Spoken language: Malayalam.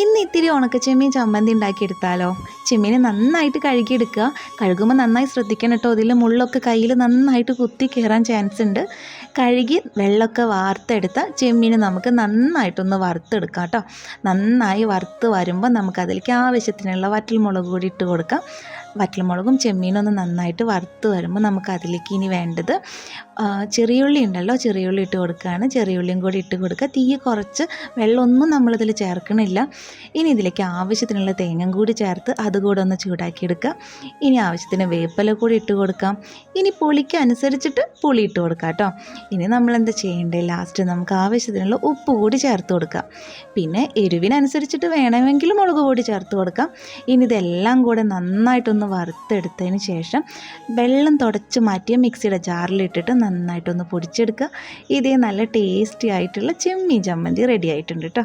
ഇന്ന് ഇത്തിരി ഉണക്കച്ചെമ്മീൻ ചമ്മന്തി ഉണ്ടാക്കിയെടുത്താലോ. ചെമ്മീനെ നന്നായിട്ട് കഴുകിയെടുക്കുക. കഴുകുമ്പോൾ നന്നായി ശ്രദ്ധിക്കണം കേട്ടോ, ഇതിൽ മുള്ളൊക്കെ കയ്യിൽ നന്നായിട്ട് കുത്തി കയറാൻ ചാൻസ് ഉണ്ട്. കഴുകി വെള്ളമൊക്കെ വാർത്തെടുത്ത ചെമ്മീൻ നമുക്ക് നന്നായിട്ടൊന്ന് വറുത്തെടുക്കാം കേട്ടോ. നന്നായി വറുത്ത് വരുമ്പോൾ നമുക്കതിലേക്ക് ആവശ്യത്തിനുള്ള വറ്റൽമുളക് കൂടി ഇട്ട് കൊടുക്കാം. വറ്റൽമുളകും ചെമ്മീനും ഒന്ന് നന്നായിട്ട് വറുത്ത് വരുമ്പോൾ നമുക്കതിലേക്ക് ഇനി വേണ്ടത് ചെറിയുള്ളി ഉണ്ടല്ലോ, ചെറിയുള്ളി ഇട്ട് കൊടുക്കുകയാണ്. ചെറിയുള്ളിയും കൂടി ഇട്ട് കൊടുക്കുക. തീ കുറച്ച്, വെള്ളമൊന്നും നമ്മളിതിൽ ചേർക്കണില്ല. ഇനി ഇതിലേക്ക് ആവശ്യത്തിനുള്ള തേങ്ങയും കൂടി ചേർത്ത് അതുകൂടെ ഒന്ന് ചൂടാക്കിയെടുക്കുക. ഇനി ആവശ്യത്തിന് വേപ്പില കൂടി ഇട്ട് കൊടുക്കാം. ഇനി പുളിക്ക് അനുസരിച്ചിട്ട് പുളി ഇട്ട് കൊടുക്കാം കേട്ടോ. ഇനി നമ്മളെന്താ ചെയ്യേണ്ടത്, ലാസ്റ്റ് നമുക്ക് ആവശ്യത്തിനുള്ള ഉപ്പ് കൂടി ചേർത്ത് കൊടുക്കാം. പിന്നെ എരിവിനനുസരിച്ചിട്ട് വേണമെങ്കിൽ മുളക് പൊടി ചേർത്ത് കൊടുക്കാം. ഇനി ഇതെല്ലാം കൂടെ നന്നായിട്ടൊന്ന് വറുത്തെടുത്തതിന് ശേഷം വെള്ളം തുടച്ച് മാറ്റിയ മിക്സിയുടെ ജാറിലിട്ടിട്ട് നന്നായിട്ടൊന്ന് പൊടിച്ചെടുക്കുക. ഇതേ നല്ല ടേസ്റ്റി ആയിട്ടുള്ള ചെമ്മീൻ ചമ്മന്തി റെഡി ആയിട്ടുണ്ട് കേട്ടോ.